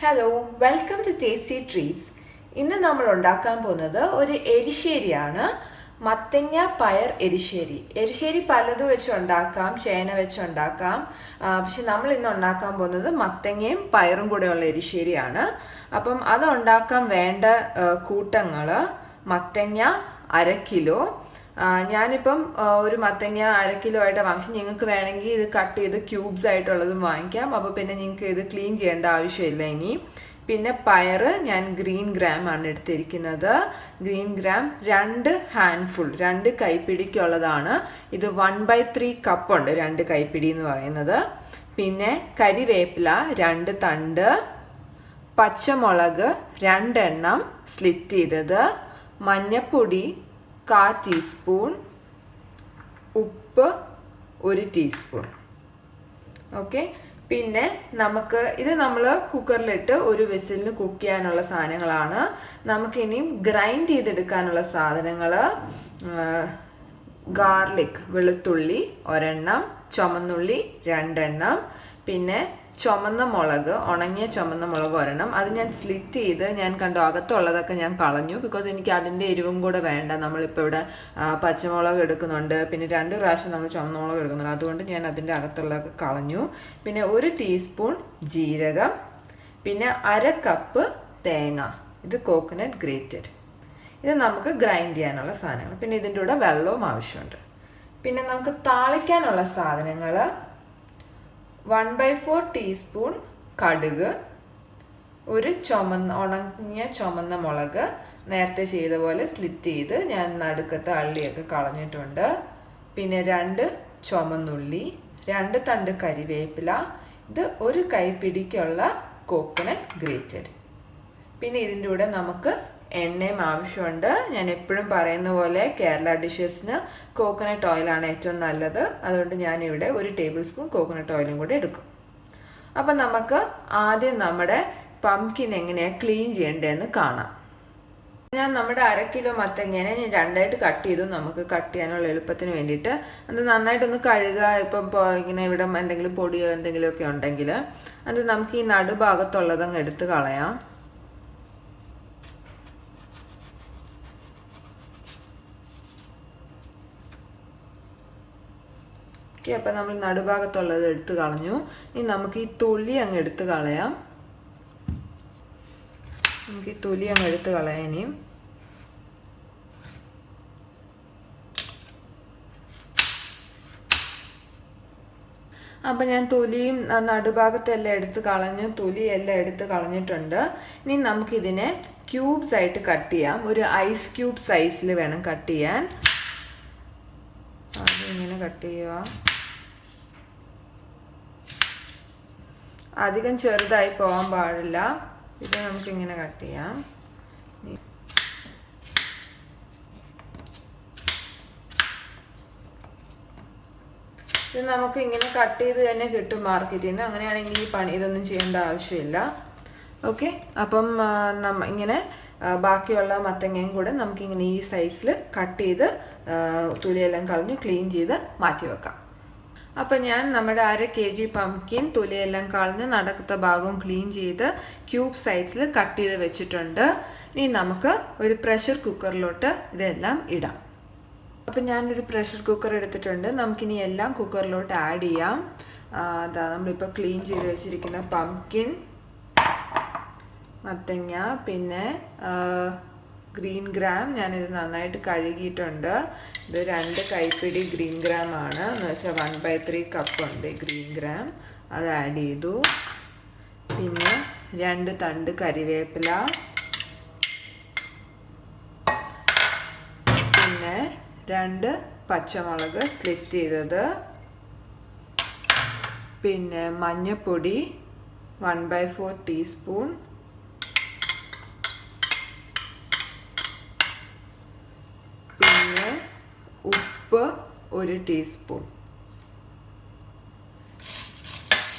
Hello, welcome to tasty treats. ഇന്ന് നമ്മൾ ഉണ്ടാക്കാൻ പോകുന്നത് ഒരു എരിശ്ശേരിയാണ്. മത്തങ്ങ പയർ എരിശ്ശേരി. എരിശ്ശേരി പലതും വെച്ച് ഉണ്ടാക്കാം, ചേന വെച്ച് ഉണ്ടാക്കാം. പക്ഷെ നമ്മൾ ഇന്ന് ഉണ്ടാക്കാൻ പോകുന്നത് മത്തങ്ങയും പയറും കൂടെയുള്ള എരിശ്ശേരിയാണ്. അപ്പം അത് ഉണ്ടാക്കാൻ വേണ്ട കൂട്ടങ്ങൾ: മത്തങ്ങ 1/2 കിലോ. ഞാനിപ്പം ഒരു മത്തങ്ങ 1/2 കിലോ ആയിട്ട് വാങ്ങിച്ചു. നിങ്ങൾക്ക് വേണമെങ്കിൽ ഇത് കട്ട് ചെയ്ത് ക്യൂബ്സ് ആയിട്ടുള്ളതും വാങ്ങിക്കാം. അപ്പോൾ പിന്നെ നിങ്ങൾക്ക് ഇത് ക്ലീൻ ചെയ്യേണ്ട ആവശ്യമില്ല ഇനി. പിന്നെ പയറ് ഞാൻ ഗ്രീൻ ഗ്രാം ആണ് എടുത്തിരിക്കുന്നത്. Green gram 2 handful, 2 കൈപ്പിടിക്കുള്ളതാണ്. ഇത് 1/3 കപ്പ് ഉണ്ട്, 2 കൈപ്പിടി എന്ന് പറയുന്നത്. പിന്നെ കരിവേപ്പില 2 തണ്ട്, പച്ചമുളക് 2 എണ്ണം സ്ലിറ്റ് ചെയ്തത്, മഞ്ഞപ്പൊടി 1/4 ടീസ്പൂൺ, ഉപ്പ് 1 ടീസ്പൂൺ. ഓക്കെ. പിന്നെ ഇത് നമ്മൾ കുക്കറിലിട്ട് ഒരു വിസിലിന് കുക്ക് ചെയ്യാനുള്ള സാധനങ്ങളാണ്. നമുക്കിനിയും ഗ്രൈൻഡ് ചെയ്തെടുക്കാനുള്ള സാധനങ്ങൾ: ഗാർലിക് വെളുത്തുള്ളി 1 എണ്ണം, ചുമന്നുള്ളി 2 എണ്ണം, പിന്നെ ചുമന്ന മുളക്, ഉണങ്ങിയ ചുമന്ന മുളക് 1 എണ്ണം. അത് ഞാൻ സ്ലിറ്റ് ചെയ്ത് ഞാൻ കണ്ടു അകത്തുള്ളതൊക്കെ ഞാൻ കളഞ്ഞു. ബിക്കോസ് എനിക്ക് അതിൻ്റെ എരിവും കൂടെ വേണ്ട. നമ്മളിപ്പോൾ ഇവിടെ പച്ചമുളക് എടുക്കുന്നുണ്ട്, പിന്നെ 2 പ്രാവശ്യം നമ്മൾ ചുമന്ന മുളക് എടുക്കുന്നുണ്ട്. അതുകൊണ്ട് ഞാൻ അതിൻ്റെ അകത്തുള്ളതൊക്കെ കളഞ്ഞു. പിന്നെ 1 ടീസ്പൂൺ ജീരകം, പിന്നെ 1/2 കപ്പ് തേങ്ങ. ഇത് കോക്കനട്ട് ഗ്രേറ്റഡ്. ഇത് നമുക്ക് ഗ്രൈൻഡ് ചെയ്യാനുള്ള സാധനങ്ങൾ. പിന്നെ ഇതിൻ്റെ കൂടെ വെള്ളവും ആവശ്യമുണ്ട്. പിന്നെ നമുക്ക് താളിക്കാനുള്ള സാധനങ്ങൾ: 1/4 ടീസ്പൂൺ കടുക്, ഒരു ഉണങ്ങിയ ചുമന്ന മുളക് നേരത്തെ ചെയ്ത പോലെ സ്ലിറ്റ് ചെയ്ത് ഞാൻ നടുക്കത്തെ അള്ളിയൊക്കെ കളഞ്ഞിട്ടുണ്ട്. പിന്നെ 2 ചുമന്നുള്ളി, 2 തണ്ട് കരിവേപ്പില, ഇത് 1 കൈപ്പിടിക്കുള്ള കോക്കനട്ട് ഗ്രേറ്റഡ്. പിന്നെ ഇതിൻ്റെ കൂടെ നമുക്ക് എണ്ണയും ആവശ്യമുണ്ട്. ഞാൻ എപ്പോഴും പറയുന്ന പോലെ കേരള ഡിഷസിന് കോക്കനട്ട് ഓയിലാണ് ഏറ്റവും നല്ലത്. അതുകൊണ്ട് ഞാനിവിടെ 1 ടേബിൾ സ്പൂൺ കോക്കനട്ട് ഓയിലും കൂടെ എടുക്കും. അപ്പം നമുക്ക് ആദ്യം നമ്മുടെ പംകിൻ എങ്ങനെയാണ് ക്ലീൻ ചെയ്യേണ്ടതെന്ന് കാണാം. ഞാൻ നമ്മുടെ 1/2 കിലോ മത്തങ്ങേനെ ഞാൻ 2ആയിട്ട് കട്ട് ചെയ്തു, നമുക്ക് കട്ട് ചെയ്യാനുള്ള എളുപ്പത്തിന് വേണ്ടിയിട്ട്. അത് നന്നായിട്ടൊന്ന് കഴുകുക. ഇപ്പം ഇങ്ങനെ ഇവിടെ എന്തെങ്കിലും പൊടിയോ എന്തെങ്കിലുമൊക്കെ ഉണ്ടെങ്കിൽ അത് നമുക്ക് ഈ നടുഭാഗത്തുള്ളതങ്ങ് എടുത്ത് കളയാം. അപ്പം നമ്മൾ നടുഭാഗത്തുള്ളത് എടുത്ത് കളഞ്ഞു. ഇനി നമുക്ക് ഈ തൊലി അങ്ങ് എടുത്ത് കളയാം. നമുക്ക് ഈ തൊലി അങ്ങ് എടുത്ത് കളയാം. ഇനിയും അപ്പം ഞാൻ തൊലിയും നടുഭാഗത്തെല്ലാം എടുത്ത് കളഞ്ഞു, തൊലിയെല്ലാം എടുത്ത് കളഞ്ഞിട്ടുണ്ട്. ഇനി നമുക്കിതിനെ ക്യൂബ്സ് ആയിട്ട് കട്ട് ചെയ്യാം. ഒരു ഐസ് ക്യൂബ് സൈസിൽ വേണം കട്ട് ചെയ്യാൻ. ഇങ്ങനെ കട്ട് ചെയ്യുക. അധികം ചെറുതായി പോകാൻ പാടില്ല. ഇത് നമുക്കിങ്ങനെ കട്ട് ചെയ്യാം. ഇത് നമുക്ക് ഇങ്ങനെ കട്ട് ചെയ്ത് തന്നെ കിട്ടും മാർക്കറ്റിൽ നിന്ന്. അങ്ങനെയാണെങ്കിൽ ഈ ഇതൊന്നും ചെയ്യേണ്ട ആവശ്യമില്ല. ഓക്കെ. അപ്പം ഇങ്ങനെ ബാക്കിയുള്ള മത്തങ്ങയും കൂടെ നമുക്കിങ്ങനെ ഈ സൈസിൽ കട്ട് ചെയ്ത് തൊലിയെല്ലാം കളഞ്ഞ് ക്ലീൻ ചെയ്ത് മാറ്റി വെക്കാം. അപ്പം ഞാൻ നമ്മുടെ 1/2 kg പംകിൻ തൊലിയെല്ലാം കളഞ്ഞ് നടക്കത്തെ ഭാഗവും ക്ലീൻ ചെയ്ത് ക്യൂബ് സൈസിൽ കട്ട് ചെയ്ത് വെച്ചിട്ടുണ്ട്. ഇനി നമുക്ക് ഒരു പ്രഷർ കുക്കറിലോട്ട് ഇതെല്ലാം ഇടാം. അപ്പം ഞാനൊരു പ്രഷർ കുക്കർ എടുത്തിട്ടുണ്ട്. നമുക്കിനി എല്ലാം കുക്കറിലോട്ട് ആഡ് ചെയ്യാം. നമ്മളിപ്പോൾ ക്ലീൻ ചെയ്ത് വെച്ചിരിക്കുന്ന പംകിൻ, മത്തങ്ങ, പിന്നെ ഗ്രീൻ ഗ്രാം ഞാനിത് നന്നായിട്ട് കഴുകിയിട്ടുണ്ട്. ഇത് 2 കൈപ്പിടി ഗ്രീൻ ഗ്രാം ആണ്, എന്ന് വെച്ചാൽ 1/3 കപ്പ് ഉണ്ട് ഗ്രീൻ ഗ്രാം. അത് ആഡ് ചെയ്തു. പിന്നെ 2 തണ്ട് കരിവേപ്പില, പിന്നെ 2 പച്ചമുളക് സ്ലിറ്റ് ചെയ്തത്, പിന്നെ മഞ്ഞപ്പൊടി 1/4 ടീസ്പൂൺ, പിന്നെ ഉപ്പ് 1 ടീസ്പൂൺ.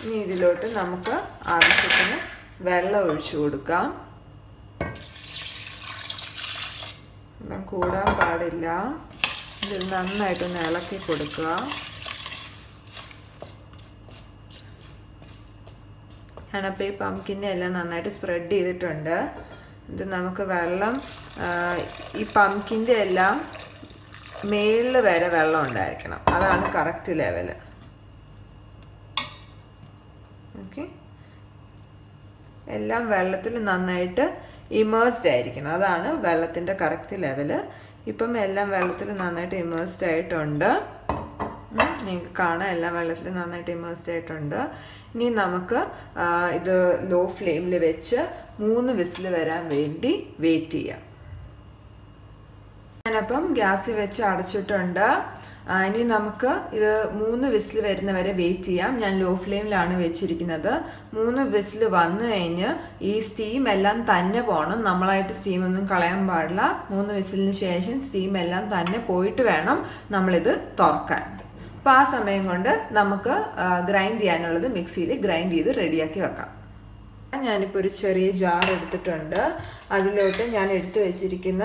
ഇനി ഇതിലോട്ട് നമുക്ക് ആവശ്യത്തിന് വെള്ളം ഒഴിച്ചു കൊടുക്കാം. വെള്ളം കൂടാൻ പാടില്ല. ഇത് നന്നായിട്ടൊന്ന് ഇളക്കി കൊടുക്കുക. ഞാനപ്പോൾ ഈ പംകിനെ എല്ലാം നന്നായിട്ട് സ്പ്രെഡ് ചെയ്തിട്ടുണ്ട്. ഇത് നമുക്ക് വെള്ളം ഈ പംകിൻ്റെ എല്ലാം മേളിൽ വരെ വെള്ളം ഉണ്ടായിരിക്കണം. അതാണ് കറക്റ്റ് ലെവൽ. ഓക്കെ, എല്ലാം വെള്ളത്തിൽ നന്നായിട്ട് ഇമേഴ്സ്ഡ് ആയിരിക്കണം. അതാണ് വെള്ളത്തിൻ്റെ കറക്റ്റ് ലെവല്. ഇപ്പം എല്ലാം വെള്ളത്തിൽ നന്നായിട്ട് ഇമേഴ്സ്ഡ് ആയിട്ടുണ്ട്. നിങ്ങൾക്ക് കാണാം, എല്ലാം വെള്ളത്തിൽ നന്നായിട്ട് ഇമേഴ്സ്ഡ് ആയിട്ടുണ്ട്. ഇനി നമുക്ക് ഇത് ലോ ഫ്ലെയിമിൽ വെച്ച് 3 വിസിൽ വരാൻ വേണ്ടി വെയിറ്റ് ചെയ്യാം. ഞാനപ്പം ഗ്യാസിൽ വെച്ച് അടച്ചിട്ടുണ്ട്. ഇനി നമുക്ക് ഇത് 3 വിസിൽ വരുന്നവരെ വെയിറ്റ് ചെയ്യാം. ഞാൻ ലോ ഫ്ലെയിമിലാണ് വെച്ചിരിക്കുന്നത്. 3 വിസിൽ വന്നു കഴിഞ്ഞ് ഈ സ്റ്റീം എല്ലാം തന്നെ പോകണം. നമ്മളായിട്ട് സ്റ്റീമൊന്നും കളയാൻ പാടില്ല. 3 വിസിലിന് ശേഷം സ്റ്റീം എല്ലാം തന്നെ പോയിട്ട് വേണം നമ്മളിത് തുറക്കാൻ. അപ്പോൾ ആ സമയം കൊണ്ട് നമുക്ക് ഗ്രൈൻഡ് ചെയ്യാനുള്ളത് മിക്സിയിൽ ഗ്രൈൻഡ് ചെയ്ത് റെഡിയാക്കി വെക്കാം. ഞാനിപ്പോൾ ഒരു ചെറിയ ജാർ എടുത്തിട്ടുണ്ട്. അതിലോട്ട് ഞാൻ എടുത്തു വെച്ചിരിക്കുന്ന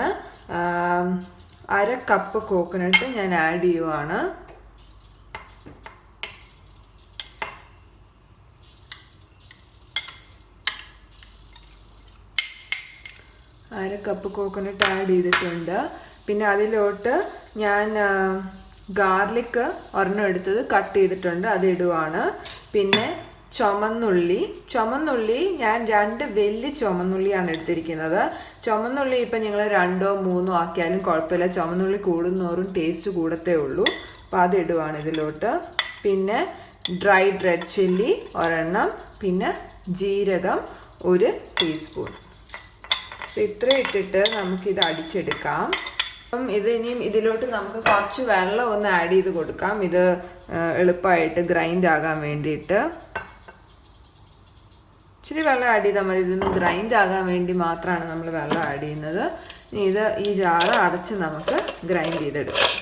1/2 കപ്പ് കോക്കനട്ട് ഞാൻ ആഡ് ചെയ്യുവാണ്. അര കപ്പ് കോക്കനട്ട് ആഡ് ചെയ്തിട്ടുണ്ട്. പിന്നെ അതിലോട്ട് ഞാൻ ഗാർലിക് ഒരെണ്ണം എടുത്തത് കട്ട് ചെയ്തിട്ടുണ്ട്, അത് ഇടുവാണ്. പിന്നെ ചുമന്നുള്ളി ഞാൻ 2 വലിയ ചുമന്നുള്ളിയാണ് എടുത്തിരിക്കുന്നത്. ചുമന്നുള്ളി ഇപ്പം നിങ്ങൾ 2ഓ 3ഓ ആക്കിയാലും കുഴപ്പമില്ല. ചുമന്നുള്ളി കൂടുന്നോറും ടേസ്റ്റ് കൂടത്തേ ഉള്ളൂ. അപ്പോൾ അത് ഇടുവാണ് ഇതിലോട്ട്. പിന്നെ ഡ്രൈഡ് റെഡ് ചില്ലി ഒരെണ്ണം, പിന്നെ ജീരകം 1 ടീസ്പൂൺ. ഇത്രയും ഇട്ടിട്ട് നമുക്കിത് അടിച്ചെടുക്കാം. അപ്പം ഇനിയും ഇതിലോട്ട് നമുക്ക് കുറച്ച് വെള്ളം ഒന്ന് ആഡ് ചെയ്ത് കൊടുക്കാം, ഇത് എളുപ്പമായിട്ട് ഗ്രൈൻഡ് ആകാൻ വേണ്ടിയിട്ട്. ഇച്ചിരി വെള്ളം ആഡ് ചെയ്താൽ മതി. ഇതൊന്ന് ഗ്രൈൻഡ് ആകാൻ വേണ്ടി മാത്രമാണ് നമ്മൾ വെള്ളം ആഡ് ചെയ്യുന്നത്. ഇനി ഈ ജാറ് അടച്ച് നമുക്ക് ഗ്രൈൻഡ് ചെയ്തെടുക്കാം.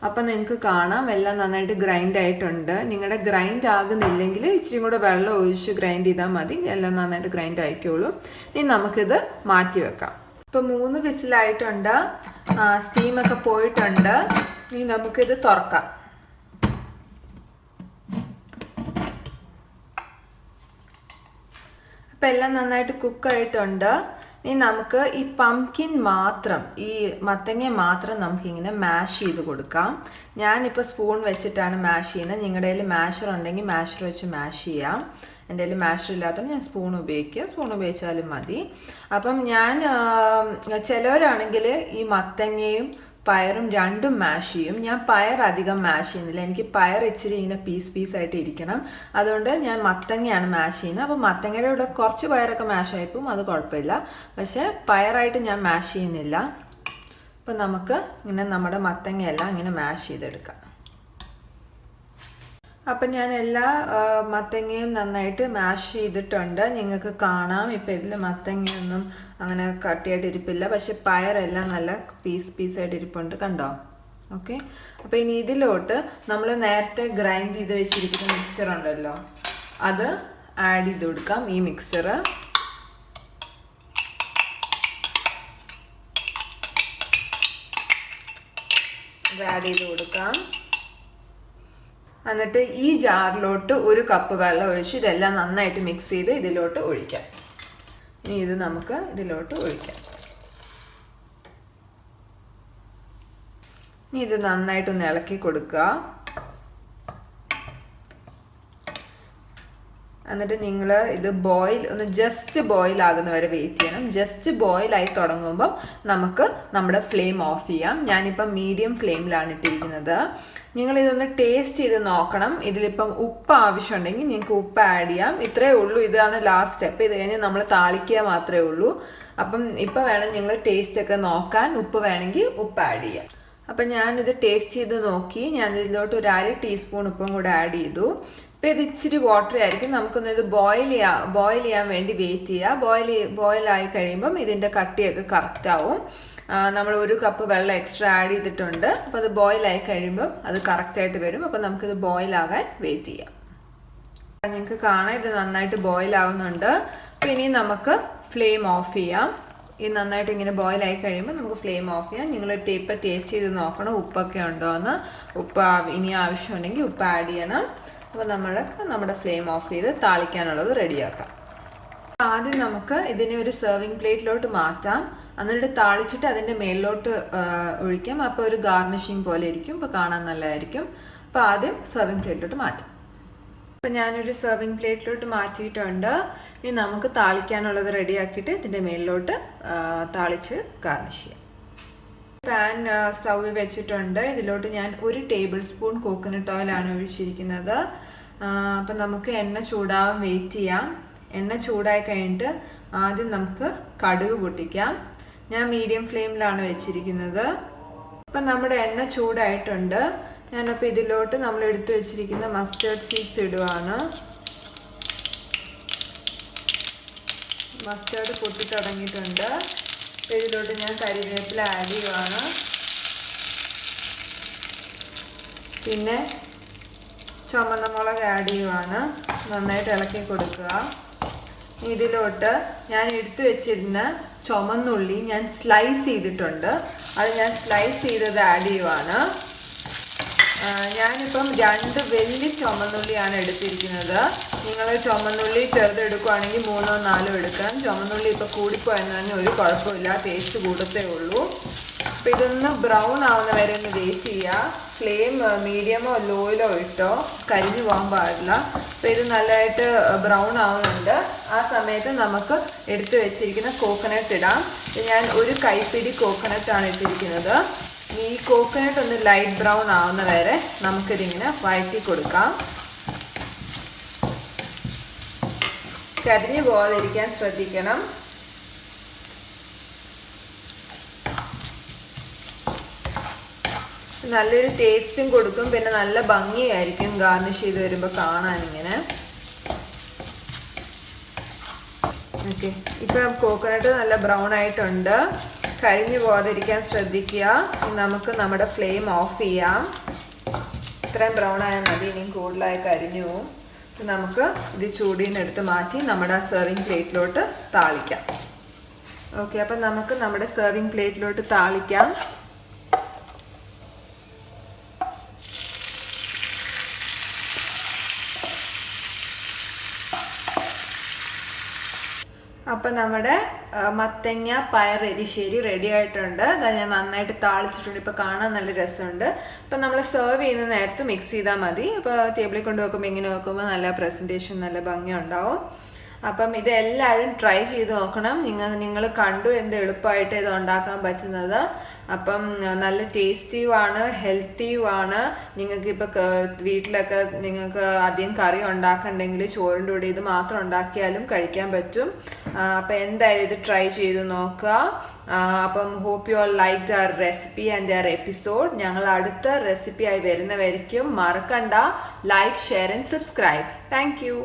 അപ്പം നിങ്ങൾക്ക് കാണാം എല്ലാം നന്നായിട്ട് ഗ്രൈൻഡ് ആയിട്ടുണ്ട്. നിങ്ങളുടെ ഗ്രൈൻഡ് ആകുന്നില്ലെങ്കിൽ ഇച്ചിരി കൂടെ വെള്ളം ഒഴിച്ച് ഗ്രൈൻഡ് ചെയ്താൽ മതി. എല്ലാം നന്നായിട്ട് ഗ്രൈൻഡ് ആയിക്കോളും. ഇനി നമുക്കിത് മാറ്റി വെക്കാം. ഇപ്പം 3 വിസിലായിട്ടുണ്ട്, സ്റ്റീമൊക്കെ പോയിട്ടുണ്ട്. ഇനി നമുക്കിത് തുറക്കാം. അപ്പം എല്ലാം നന്നായിട്ട് കുക്കായിട്ടുണ്ട്. ഇനി നമുക്ക് ഈ പംകിൻ മാത്രം, ഈ മത്തങ്ങ മാത്രം നമുക്കിങ്ങനെ മാഷ് ചെയ്ത് കൊടുക്കാം. ഞാനിപ്പോൾ സ്പൂൺ വെച്ചിട്ടാണ് മാഷ് ചെയ്യുന്നത്. നിങ്ങളുടെ കയ്യിൽ മാഷർ ഉണ്ടെങ്കിൽ മാഷർ വെച്ച് മാഷ് ചെയ്യാം. എൻ്റെ കയ്യിൽ മാഷർ ഇല്ലാത്തതുകൊണ്ട് ഞാൻ സ്പൂൺ ഉപയോഗിക്കുക. സ്പൂൺ ഉപയോഗിച്ചാലും മതി. അപ്പം ചിലവരാണെങ്കിൽ ഈ മത്തങ്ങയും പയറും രണ്ടും മാഷ് ചെയ്യും. ഞാൻ പയർ അധികം മാഷ് ചെയ്യുന്നില്ല. എനിക്ക് പയർ ഇച്ചിരി ഇങ്ങനെ പീസായിട്ട് ഇരിക്കണം. അതുകൊണ്ട് ഞാൻ മത്തങ്ങയാണ് മാഷ് ചെയ്യുന്നത്. അപ്പോൾ മത്തങ്ങയുടെ കൂടെ കുറച്ച് പയറൊക്കെ മാഷ് ആയിപ്പോവും, അത് കുഴപ്പമില്ല. പക്ഷേ പയറായിട്ട് ഞാൻ മാഷ് ചെയ്യുന്നില്ല. അപ്പം നമുക്ക് ഇങ്ങനെ നമ്മുടെ മത്തങ്ങയെല്ലാം ഇങ്ങനെ മാഷ് ചെയ്തെടുക്കാം. അപ്പം ഞാൻ എല്ലാ മത്തങ്ങയും നന്നായിട്ട് മാഷ് ചെയ്തിട്ടുണ്ട്. നിങ്ങൾക്ക് കാണാം ഇപ്പം ഇതിൽ മത്തങ്ങയൊന്നും അങ്ങനെ കട്ടിയായിട്ട് ഇരിപ്പില്ല. പക്ഷെ പയറെല്ലാം നല്ല പീസായിട്ട് ഇരിപ്പുണ്ട്, കണ്ടോ? ഓക്കെ, അപ്പോൾ ഇനി ഇതിലോട്ട് നമ്മൾ നേരത്തെ ഗ്രൈൻഡ് ചെയ്ത് വെച്ചിരിക്കുന്ന മിക്സ്ചർ ഉണ്ടല്ലോ, അത് ആഡ് ചെയ്ത് കൊടുക്കാം. ഈ മിക്സ്ചർ ആഡ് ചെയ്ത് കൊടുക്കാം. എന്നിട്ട് ഈ ജാറിലോട്ട് 1 കപ്പ് വെള്ളം ഒഴിച്ച് ഇതെല്ലാം നന്നായിട്ട് മിക്സ് ചെയ്ത് ഇതിലോട്ട് ഒഴിക്കാം. ഇനി ഇത് നമുക്ക് ഇതിലോട്ട് ഒഴിക്കാം. ഇനി ഇത് നന്നായിട്ടൊന്ന് ഇളക്കി കൊടുക്കുക. എന്നിട്ട് നിങ്ങൾ ഇത് ജസ്റ്റ് ബോയിൽ ആകുന്ന വരെ വെയിറ്റ് ചെയ്യണം. ജസ്റ്റ് ബോയിലായി തുടങ്ങുമ്പം നമുക്ക് നമ്മുടെ ഫ്ലെയിം ഓഫ് ചെയ്യാം. ഞാനിപ്പം മീഡിയം ഫ്ലെയിമിലാണ് ഇട്ടിരിക്കുന്നത്. നിങ്ങളിതൊന്ന് ടേസ്റ്റ് ചെയ്ത് നോക്കണം. ഇതിലിപ്പം ഉപ്പ് ആവശ്യമുണ്ടെങ്കിൽ നിങ്ങൾക്ക് ഉപ്പ് ആഡ് ചെയ്യാം. ഇത്രയേ ഉള്ളൂ. ഇതാണ് ലാസ്റ്റ് സ്റ്റെപ്പ്. ഇത് കഴിഞ്ഞ് നമ്മൾ താളിക്കുക മാത്രമേ ഉള്ളൂ. അപ്പം ഇപ്പം വേണം നിങ്ങൾ ടേസ്റ്റ് ഒക്കെ നോക്കാൻ. ഉപ്പ് വേണമെങ്കിൽ ഉപ്പ് ആഡ് ചെയ്യാം. അപ്പം ഞാനിത് ടേസ്റ്റ് ചെയ്ത് നോക്കി. ഞാനിതിലോട്ട് 1/2 ടീസ്പൂൺ ഉപ്പും കൂടെ ആഡ് ചെയ്തു. ഇപ്പം ഇത് ഇച്ചിരി വാട്ടറി ആയിരിക്കും. നമുക്കൊന്ന് ഇത് ബോയിൽ ചെയ്യാൻ വേണ്ടി വെയിറ്റ് ചെയ്യുക. ബോയിലായി കഴിയുമ്പം ഇതിൻ്റെ കട്ടിയൊക്കെ കറക്റ്റ് ആവും. നമ്മൾ 1 കപ്പ് വെള്ളം എക്സ്ട്രാ ആഡ് ചെയ്തിട്ടുണ്ട്. അപ്പോൾ അത് ബോയിലായി കഴിയുമ്പം അത് കറക്റ്റായിട്ട് വരും. അപ്പം നമുക്കിത് ബോയിലാകാൻ വെയിറ്റ് ചെയ്യാം. നിങ്ങൾക്ക് കാണാം ഇത് നന്നായിട്ട് ബോയിലാവുന്നുണ്ട്. അപ്പോൾ ഇനി നമുക്ക് ഫ്ലെയിം ഓഫ് ചെയ്യാം. ഈ നന്നായിട്ട് ഇങ്ങനെ ബോയിൽ ആയി കഴിയുമ്പോൾ നമുക്ക് ഫ്ലെയിം ഓഫ് ചെയ്യാം. നിങ്ങൾ ഇപ്പോൾ ടേസ്റ്റ് ചെയ്ത് നോക്കണം ഉപ്പൊക്കെ ഉണ്ടോ എന്ന്. ഉപ്പ് ഇനി ആവശ്യമുണ്ടെങ്കിൽ ഉപ്പ് ആഡ് ചെയ്യണം. അപ്പോൾ നമ്മുടെ ഫ്ലെയിം ഓഫ് ചെയ്ത് താളിക്കാനുള്ളത് റെഡിയാക്കാം. ആദ്യം നമുക്ക് ഇതിനെ ഒരു സെർവിങ് പ്ലേറ്റിലോട്ട് മാറ്റാം. എന്നിട്ട് താളിച്ചിട്ട് അതിൻ്റെ മേലിലോട്ട് ഒഴിക്കാം. അപ്പോൾ ഒരു ഗാർണിഷിങ് പോലെ ഇരിക്കും. അപ്പോൾ കാണാൻ നല്ലതായിരിക്കും. അപ്പോൾ ആദ്യം സെർവിങ് പ്ലേറ്റിലോട്ട് മാറ്റാം. അപ്പോൾ ഞാനൊരു സെർവിങ് പ്ലേറ്റിലോട്ട് മാറ്റിയിട്ടുണ്ട്. ഇനി നമുക്ക് താളിക്കാനുള്ളത് റെഡിയാക്കിയിട്ട് ഇതിൻ്റെ മേലിലോട്ട് താളിച്ച് ഗാർണിഷ് ചെയ്യാം. പാൻ സ്റ്റൗവിൽ വെച്ചിട്ടുണ്ട്. ഇതിലോട്ട് ഞാൻ 1 ടേബിൾ സ്പൂൺ കോക്കനട്ട് ഓയിലാണ് ഒഴിച്ചിരിക്കുന്നത്. അപ്പം നമുക്ക് എണ്ണ ചൂടാവാൻ വെയിറ്റ് ചെയ്യാം. എണ്ണ ചൂടായി കഴിഞ്ഞിട്ട് ആദ്യം നമുക്ക് കടുക് പൊട്ടിക്കാം. ഞാൻ മീഡിയം ഫ്ലെയിമിലാണ് വെച്ചിരിക്കുന്നത്. അപ്പം നമ്മുടെ എണ്ണ ചൂടായിട്ടുണ്ട്. ഞാനപ്പോൾ ഇതിലോട്ട് നമ്മൾ എടുത്തു വെച്ചിരിക്കുന്ന മസ്റ്റേർഡ് സീഡ്സ് ഇടുവാണ്. മസ്റ്റേർഡ് പൊട്ടി തുടങ്ങിയിട്ടുണ്ട്. അപ്പോൾ ഇതിലോട്ട് ഞാൻ കരിവേപ്പില ആഡ് ചെയ്യുവാണ്. പിന്നെ ചുമന്ന മുളക് ആഡ് ചെയ്യുവാണ്. നന്നായിട്ട് ഇളക്കി കൊടുക്കുക. ഇതിലോട്ട് ഞാൻ എടുത്തു വെച്ചിരുന്ന ചുമന്നുള്ളി ഞാൻ സ്ലൈസ് ചെയ്തിട്ടുണ്ട്. അത് ഞാൻ സ്ലൈസ് ചെയ്തത് ആഡ് ചെയ്യുവാണ്. ഞാനിപ്പം 2 വലിയ ചുമന്നുള്ളിയാണ് എടുത്തിരിക്കുന്നത്. നിങ്ങൾ ചുമന്നുള്ളി ചെറുതെടുക്കുകയാണെങ്കിൽ 3ഓ 4ഓ എടുക്കാം. ചുമന്നുള്ളി ഇപ്പോൾ കൂടിപ്പോയെന്ന് തന്നെ ഒരു കുഴപ്പമില്ല, ടേസ്റ്റ് കൂടത്തേ ഉള്ളൂ. അപ്പോൾ ഇതൊന്ന് ബ്രൗൺ ആവുന്ന വരെ ഒന്ന് വെയിറ്റ് ചെയ്യുക. ഫ്ലെയിം മീഡിയമോ ലോയിലോ ഇട്ടോ, കരിഞ്ഞു പോകാൻ പാടില്ല. അപ്പോൾ ഇത് നല്ലതായിട്ട് ബ്രൗൺ ആവുന്നുണ്ട്. ആ സമയത്ത് നമുക്ക് എടുത്തു വെച്ചിരിക്കുന്ന കോക്കനട്ട് ഇടാം. ഞാൻ 1 കൈപ്പിടി കോക്കനട്ടാണ് ഇട്ടിരിക്കുന്നത്. ഈ കോക്കനട്ട് ഒന്ന് ലൈറ്റ് ബ്രൗൺ ആവുന്ന വരെ നമുക്കിതിങ്ങനെ വഴറ്റി കൊടുക്കാം. കരിഞ്ഞു പോകാതിരിക്കാൻ ശ്രദ്ധിക്കണം. നല്ലൊരു ടേസ്റ്റും കൊടുക്കും. പിന്നെ നല്ല ഭംഗിയായിരിക്കും ഗാർണിഷ് ചെയ്ത് വരുമ്പോൾ കാണാനിങ്ങനെ. ഓക്കെ, ഇപ്പം കോക്കനട്ട് നല്ല ബ്രൗൺ ആയിട്ടുണ്ട്. കരിഞ്ഞു പോകാതിരിക്കാൻ ശ്രദ്ധിക്കുക. നമുക്ക് നമ്മുടെ ഫ്ലെയിം ഓഫ് ചെയ്യാം. ഇത്രയും ബ്രൗൺ ആയാൽ മതി, ഇനിയും കൂടുതലായി കരിഞ്ഞു പോവും. നമുക്ക് ഇത് ചൂടിന്ന് എടുത്ത് മാറ്റി നമ്മുടെ സെർവിങ് പ്ലേറ്റിലോട്ട് താളിക്കാം. ഓക്കെ, അപ്പം നമുക്ക് നമ്മുടെ സെർവിങ് പ്ലേറ്റിലോട്ട് താളിക്കാം. അപ്പം നമ്മുടെ മത്തങ്ങ പയർ എരിശ്ശേരി റെഡി ആയിട്ടുണ്ട്. അത് ഞാൻ നന്നായിട്ട് താളിച്ചിട്ടുണ്ട്. ഇപ്പോൾ കാണാൻ നല്ല രസമുണ്ട്. അപ്പം നമ്മൾ സെർവ് ചെയ്യുന്ന നേരത്ത് മിക്സ് ചെയ്താൽ മതി. അപ്പോൾ ടേബിളിൽ കൊണ്ട് വെക്കുമ്പോൾ ഇങ്ങനെ വെക്കുമ്പോൾ നല്ല പ്രസൻറ്റേഷൻ, നല്ല ഭംഗി ഉണ്ടാവും. അപ്പം ഇതെല്ലാവരും ട്രൈ ചെയ്ത് നോക്കണം. നിങ്ങൾ കണ്ടു എന്ത് എളുപ്പമായിട്ട് ഇത് ഉണ്ടാക്കാൻ പറ്റുന്നത്. അപ്പം നല്ല ടേസ്റ്റിയുമാണ്, ഹെൽത്തിയുമാണ്. നിങ്ങൾക്കിപ്പോൾ വീട്ടിലൊക്കെ നിങ്ങൾക്ക് അധികം കറി ഉണ്ടാക്കണ്ടെങ്കിൽ ചോറിൻ്റെ കൂടെ ഇത് മാത്രം ഉണ്ടാക്കിയാലും കഴിക്കാൻ പറ്റും. അപ്പം എന്തായാലും ഇത് ട്രൈ ചെയ്ത് നോക്കുക. അപ്പം hope you all liked our recipe and our episode. ഞങ്ങൾ അടുത്ത റെസിപ്പി ആയി വരുന്നവരിക്കും മറക്കണ്ട like, share and subscribe. Thank U.